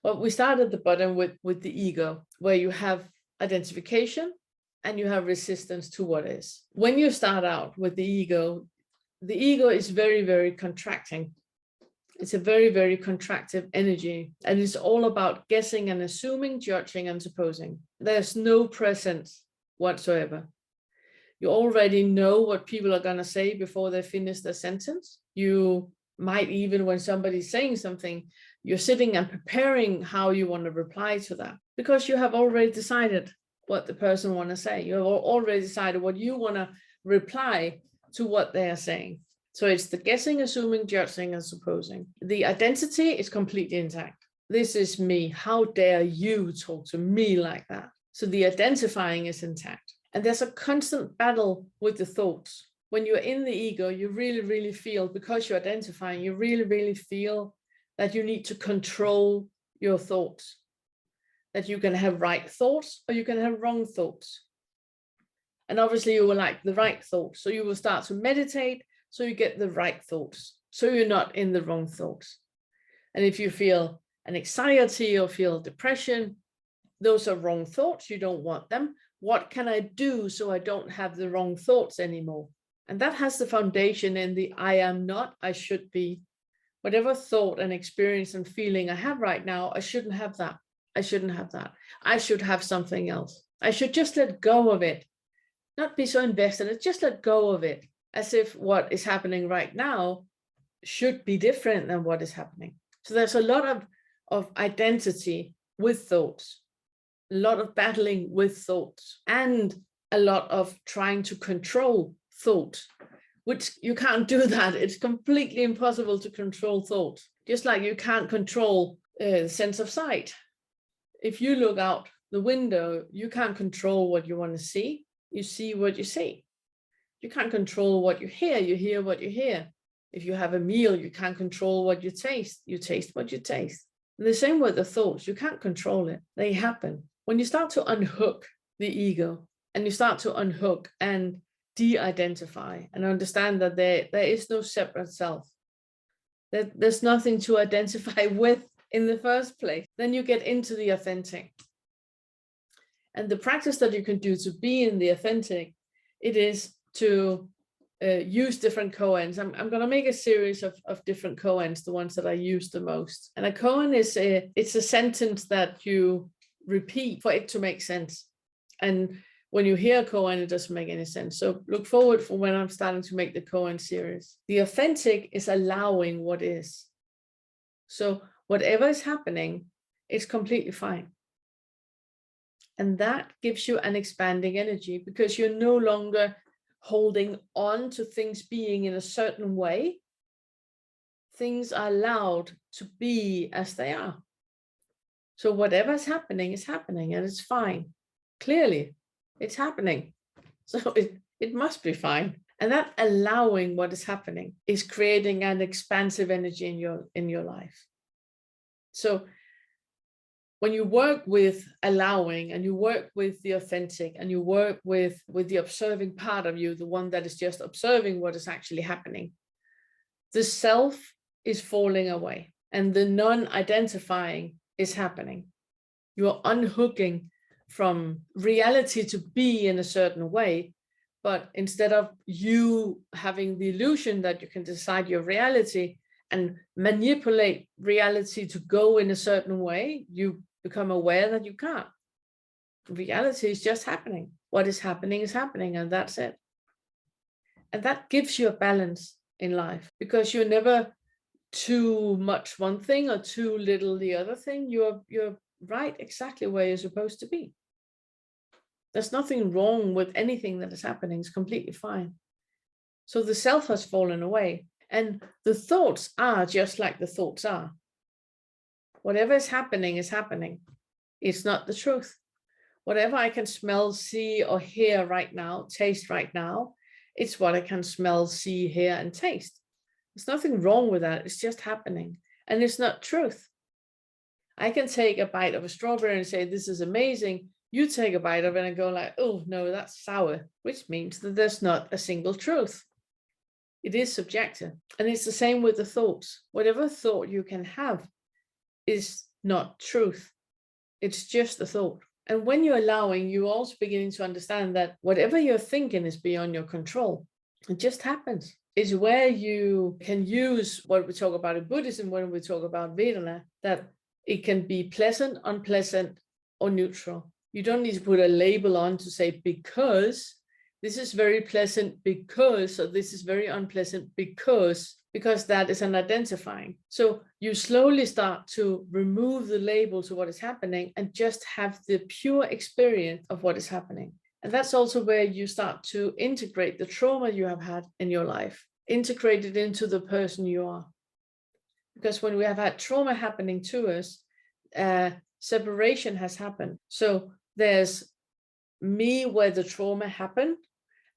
Well, we start at the bottom with the ego, where you have identification and you have resistance to what is. When you start out with the ego is very, very contracting. It's a very, very contractive energy, and it's all about guessing and assuming, judging and supposing. There's no presence whatsoever. You already know what people are going to say before they finish their sentence. You might even, when somebody's saying something, you're sitting and preparing how you want to reply to that, because you have already decided what the person want to say. You have already decided what you want to reply to what they are saying. So it's the guessing, assuming, judging, and supposing. The identity is completely intact. This is me. How dare you talk to me like that? So the identifying is intact. And there's a constant battle with the thoughts. When you're in the ego, you really, really feel, because you're identifying, you really, really feel that you need to control your thoughts. That you can have right thoughts or you can have wrong thoughts. And obviously you will like the right thoughts. So you will start to meditate, so you get the right thoughts. So you're not in the wrong thoughts. And if you feel an anxiety or feel depression, those are wrong thoughts. You don't want them. What can I do so I don't have the wrong thoughts anymore? And that has the foundation in the I am not, I should be. Whatever thought and experience and feeling I have right now, I shouldn't have that. I shouldn't have that. I should have something else. I should just let go of it. Not be so invested in it, just let go of it. As if what is happening right now should be different than what is happening. So there's a lot of identity with thoughts, a lot of battling with thoughts, and a lot of trying to control thought, which you can't do that. It's completely impossible to control thought. Just like you can't control the sense of sight. If you look out the window, you can't control what you want to see. You see what you see. You can't control what you hear what you hear. If you have a meal, you can't control what you taste what you taste. And the same with the thoughts, you can't control it, they happen. When you start to unhook the ego, and you start to unhook and de-identify and understand that there is no separate self, that there's nothing to identify with in the first place, then you get into the authentic. And the practice that you can do to be in the authentic, it is to use different koans. I'm going to make a series of different koans, the ones that I use the most. And a koan is it's a sentence that you repeat for it to make sense. And when you hear a koan, it doesn't make any sense. So look forward for when I'm starting to make the koan series. The authentic is allowing what is. So whatever is happening, it's completely fine. And that gives you an expanding energy, because you're no longer holding on to things being in a certain way. Things are allowed to be as they are. So whatever's happening is happening, and it's fine. Clearly, it's happening. So it must be fine. And that allowing what is happening is creating an expansive energy in your life. So when you work with allowing, and you work with the authentic, and you work with the observing part of you, the one that is just observing what is actually happening, the self is falling away and the non-identifying is happening. You're unhooking from reality to be in a certain way, but instead of you having the illusion that you can decide your reality and manipulate reality to go in a certain way, you become aware that you can't. Reality is just happening. What is happening, and that's it. And that gives you a balance in life, because you're never too much one thing or too little the other thing. You're right exactly where you're supposed to be. There's nothing wrong with anything that is happening. It's completely fine. So the self has fallen away. And the thoughts are just like the thoughts are. Whatever is happening is happening. It's not the truth. Whatever I can smell, see, or hear right now, taste right now, it's what I can smell, see, hear, and taste. There's nothing wrong with that. It's just happening. And it's not truth. I can take a bite of a strawberry and say, this is amazing. You take a bite of it and go like, oh, no, that's sour, which means that there's not a single truth. It is subjective. And it's the same with the thoughts. Whatever thought you can have is not truth. It's just a thought. And when you're allowing, you're also beginning to understand that whatever you're thinking is beyond your control. It just happens. It's where you can use what we talk about in Buddhism when we talk about Vedana, that it can be pleasant, unpleasant, or neutral. You don't need to put a label on to say, because this is very pleasant because, or this is very unpleasant because that is an identifying. So you slowly start to remove the label to what is happening and just have the pure experience of what is happening. And that's also where you start to integrate the trauma you have had in your life, integrate it into the person you are. Because when we have had trauma happening to us, separation has happened. So there's me where the trauma happened,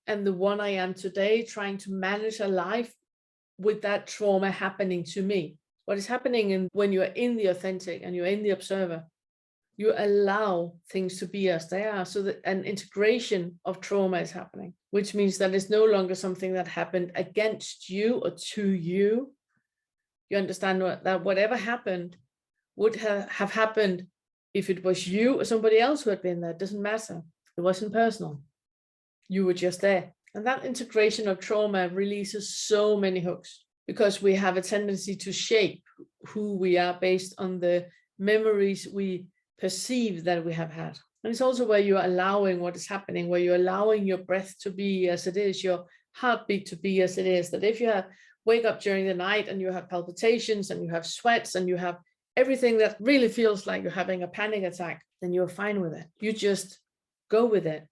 and the one I am today, trying to manage a life with that trauma happening to me. What is happening when you're in the authentic and you're in the observer, you allow things to be as they are, so that an integration of trauma is happening, which means that it's no longer something that happened against you or to you. You understand that whatever happened would have happened if it was you or somebody else who had been there. It doesn't matter. It wasn't personal. You were just there. And that integration of trauma releases so many hooks, because we have a tendency to shape who we are based on the memories we perceive that we have had. And it's also where you're allowing what is happening, where you're allowing your breath to be as it is, your heartbeat to be as it is. That if you wake up during the night and you have palpitations and you have sweats and you have everything that really feels like you're having a panic attack, then you're fine with it. You just go with it.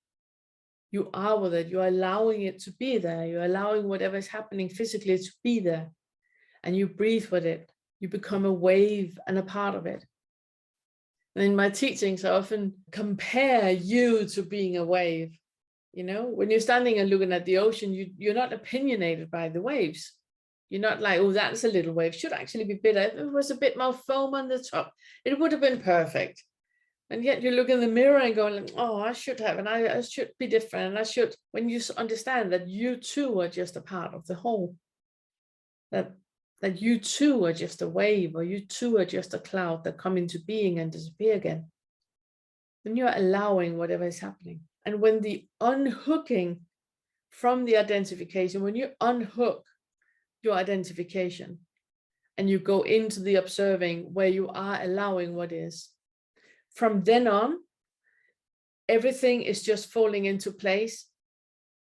You are with it. You're allowing it to be there. You're allowing whatever is happening physically to be there. And you breathe with it. You become a wave and a part of it. And in my teachings, I often compare you to being a wave. You know, when you're standing and looking at the ocean, you're not opinionated by the waves. You're not like, oh, that's a little wave. Should actually be bigger. If it was a bit more foam on the top, it would have been perfect. And yet you look in the mirror and go, oh, I should have, and I should be different. And I should, when you understand that you too are just a part of the whole, that you too are just a wave, or you too are just a cloud that come into being and disappear again, then you're allowing whatever is happening. And when the unhooking from the identification, when you unhook your identification and you go into the observing where you are allowing what is, from then on, everything is just falling into place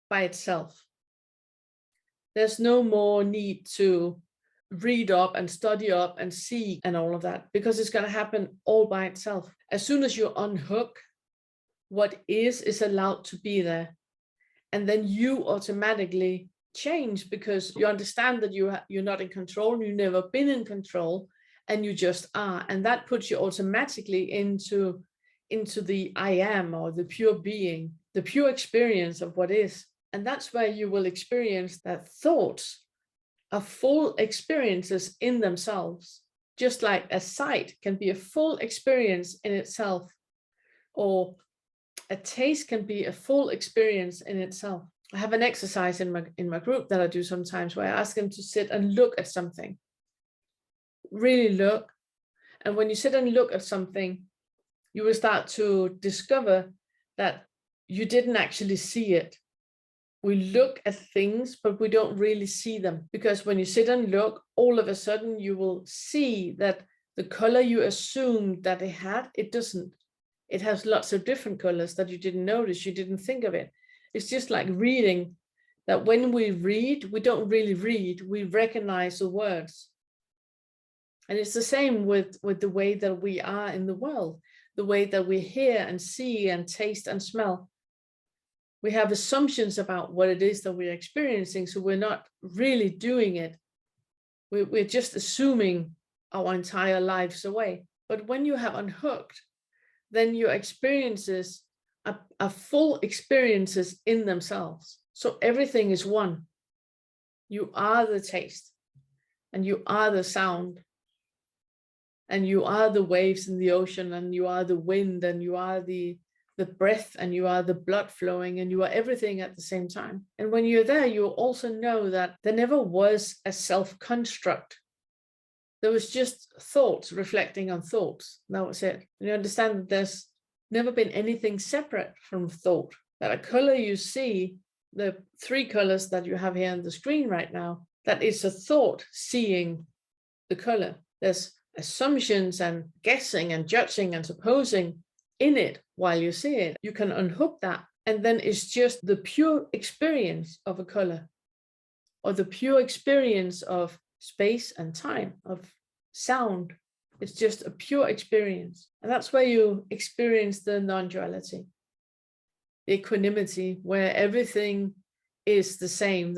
by itself. There's no more need to read up and study up and see and all of that, because it's going to happen all by itself. As soon as you unhook, what is allowed to be there. And then you automatically change, because you understand that you're not in control, you've never been in control, and you just are. And that puts you automatically into the I am, or the pure being, the pure experience of what is. And that's where you will experience that thoughts are full experiences in themselves, just like a sight can be a full experience in itself, or a taste can be a full experience in itself. I have an exercise in my group that I do sometimes, where I ask them to sit and look at something. Really look. And when you sit and look at something, you will start to discover that you didn't actually see it. We look at things, but we don't really see them, because when you sit and look, all of a sudden you will see that the color you assumed that it had, it doesn't. It has lots of different colors that you didn't notice, you didn't think of it. It's just like reading, that when we read, we don't really read, we recognize the words. And it's the same with the way that we are in the world, the way that we hear and see and taste and smell. We have assumptions about what it is that we're experiencing, so we're not really doing it. We're just assuming our entire lives away. But when you have unhooked, then your experiences are full experiences in themselves. So everything is one. You are the taste, and you are the sound, and you are the waves in the ocean, and you are the wind, and you are the breath, and you are the blood flowing, and you are everything at the same time. And when you're there, you also know that there never was a self-construct There was just thoughts reflecting on thoughts. That was it. And you understand that there's never been anything separate from thought. That a color you see, the 3 colors that you have here on the screen right now, that is a thought seeing the color. There's assumptions and guessing and judging and supposing in it while you see it. You can unhook that, and then it's just the pure experience of a color, or the pure experience of space and time, of sound. It's just a pure experience. And that's where you experience the non-duality, the equanimity, where everything is the same.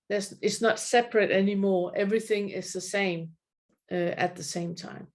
It's not separate anymore. Everything is the same at the same time.